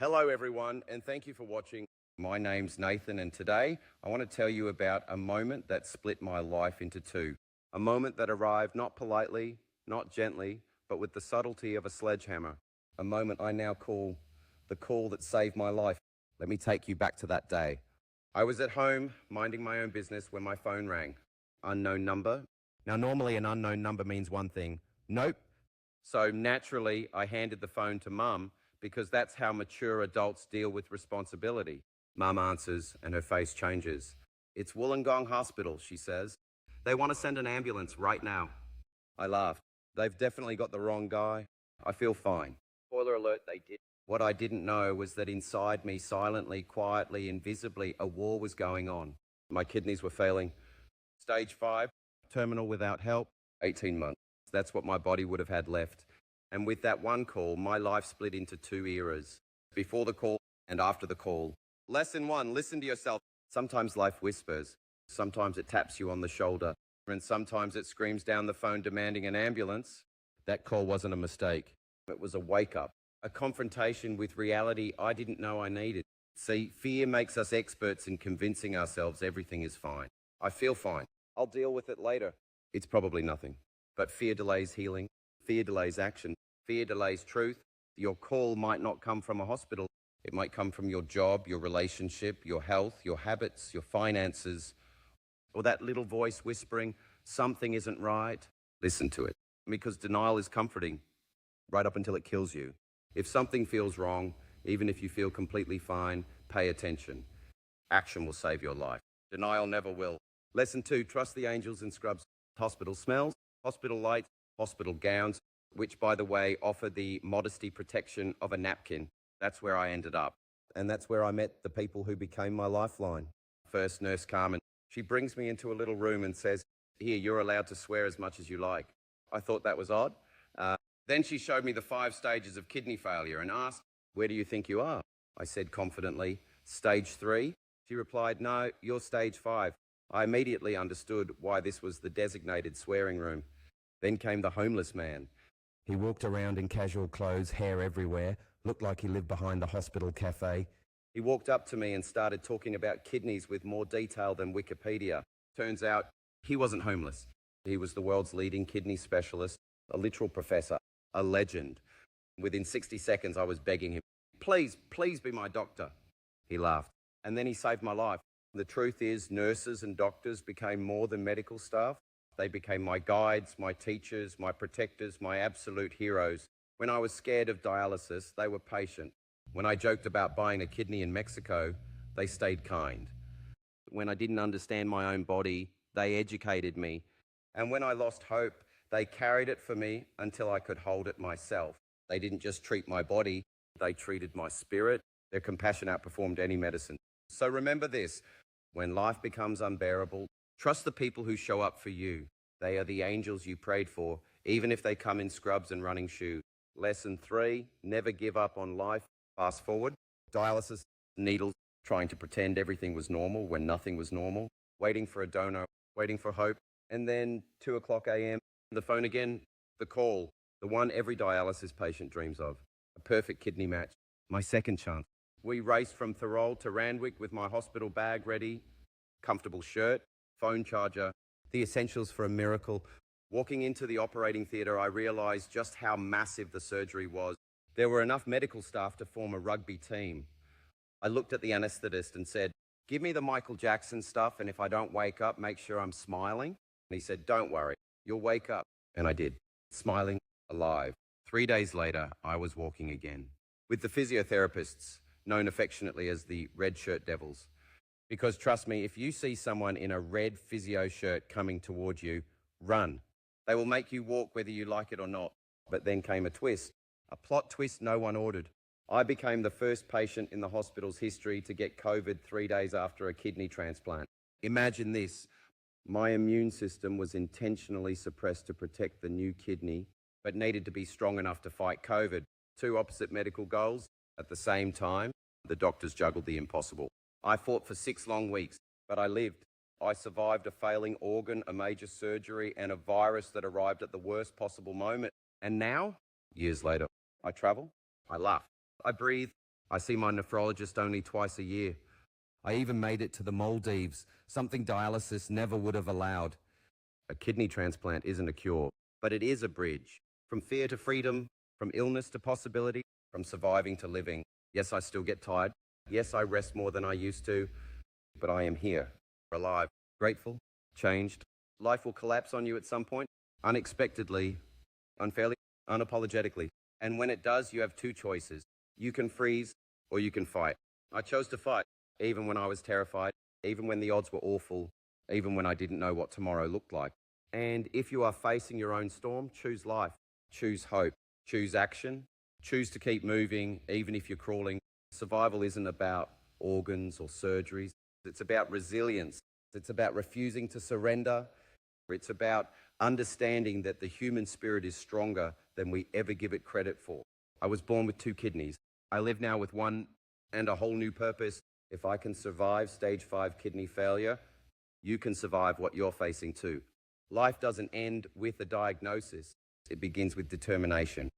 Hello everyone, and thank you for watching. My name's Nathan, and today I want to tell you about a moment that split my life into two. A moment that arrived not politely, not gently, but with the subtlety of a sledgehammer. A moment I now call the call that saved my life. Let me take you back to that day. I was at home, minding my own business, when my phone rang. Unknown number. Now, normally an unknown number means one thing. Nope. So naturally, I handed the phone to Mum, because that's how mature adults deal with responsibility. Mum answers and her face changes. "It's Wollongong Hospital," she says. "They want to send an ambulance right now." I laughed. "They've definitely got the wrong guy. I feel fine." Spoiler alert, they did. What I didn't know was that inside me, silently, quietly, invisibly, a war was going on. My kidneys were failing. Stage 5, terminal without help, 18 months. That's what my body would have had left. And with that one call, my life split into two eras. Before the call and after the call. Lesson 1, listen to yourself. Sometimes life whispers. Sometimes it taps you on the shoulder. And sometimes it screams down the phone demanding an ambulance. That call wasn't a mistake. It was a wake-up. A confrontation with reality I didn't know I needed. See, fear makes us experts in convincing ourselves everything is fine. I feel fine. I'll deal with it later. It's probably nothing. But fear delays healing. Fear delays action. Fear delays truth. Your call might not come from a hospital. It might come from your job, your relationship, your health, your habits, your finances, or that little voice whispering, something isn't right. Listen to it, because denial is comforting, right up until it kills you. If something feels wrong, even if you feel completely fine, pay attention. Action will save your life. Denial never will. Lesson 2, trust the angels in scrubs. Hospital smells, hospital lights, hospital gowns, which, by the way, offer the modesty protection of a napkin. That's where I ended up. And that's where I met the people who became my lifeline. First, Nurse Carmen. She brings me into a little room and says, "Here, you're allowed to swear as much as you like." I thought that was odd. Then she showed me the 5 stages of kidney failure and asked, "Where do you think you are?" I said confidently, "Stage 3. She replied, "No, you're stage 5. I immediately understood why this was the designated swearing room. Then came the homeless man. He walked around in casual clothes, hair everywhere, looked like he lived behind the hospital cafe. He walked up to me and started talking about kidneys with more detail than Wikipedia. Turns out he wasn't homeless. He was the world's leading kidney specialist, a literal professor, a legend. Within 60 seconds, I was begging him, please be my doctor." He laughed. And then he saved my life. The truth is, nurses and doctors became more than medical staff. They became my guides, my teachers, my protectors, my absolute heroes. When I was scared of dialysis, they were patient. When I joked about buying a kidney in Mexico, they stayed kind. When I didn't understand my own body, they educated me. And when I lost hope, they carried it for me until I could hold it myself. They didn't just treat my body, they treated my spirit. Their compassion outperformed any medicine. So remember this, when life becomes unbearable, trust the people who show up for you. They are the angels you prayed for, even if they come in scrubs and running shoes. Lesson 3, never give up on life. Fast forward, dialysis, needles, trying to pretend everything was normal when nothing was normal, waiting for a donor, waiting for hope, and then 2:00 a.m., the phone again, the call, the one every dialysis patient dreams of, a perfect kidney match, my second chance. We raced from Thorold to Randwick with my hospital bag ready, comfortable shirt, phone charger, the essentials for a miracle. Walking into the operating theatre, I realised just how massive the surgery was. There were enough medical staff to form a rugby team. I looked at the anaesthetist and said, "Give me the Michael Jackson stuff, and if I don't wake up, make sure I'm smiling." And he said, "Don't worry, you'll wake up." And I did, smiling, alive. 3 days later, I was walking again. With the physiotherapists, known affectionately as the Red Shirt Devils. Because trust me, if you see someone in a red physio shirt coming toward you, run. They will make you walk whether you like it or not. But then came a twist, a plot twist no one ordered. I became the first patient in the hospital's history to get COVID 3 days after a kidney transplant. Imagine this. My immune system was intentionally suppressed to protect the new kidney, but needed to be strong enough to fight COVID. 2 opposite medical goals. At the same time, the doctors juggled the impossible. I fought for 6 long weeks, but I lived. I survived a failing organ, a major surgery, and a virus that arrived at the worst possible moment. And now, years later, I travel, I laugh, I breathe, I see my nephrologist only twice a year. I even made it to the Maldives, something dialysis never would have allowed. A kidney transplant isn't a cure, but it is a bridge. From fear to freedom, from illness to possibility, from surviving to living. Yes, I still get tired. Yes, I rest more than I used to, but I am here, alive, grateful, changed. Life will collapse on you at some point, unexpectedly, unfairly, unapologetically. And when it does, you have two choices. You can freeze or you can fight. I chose to fight, even when I was terrified, even when the odds were awful, even when I didn't know what tomorrow looked like. And if you are facing your own storm, choose life, choose hope, choose action, choose to keep moving, even if you're crawling. Survival isn't about organs or surgeries. It's about resilience. It's about refusing to surrender. It's about understanding that the human spirit is stronger than we ever give it credit for. I was born with 2 kidneys. I live now with 1 and a whole new purpose. If I can survive stage 5 kidney failure, you can survive what you're facing too. Life doesn't end with a diagnosis. It begins with determination.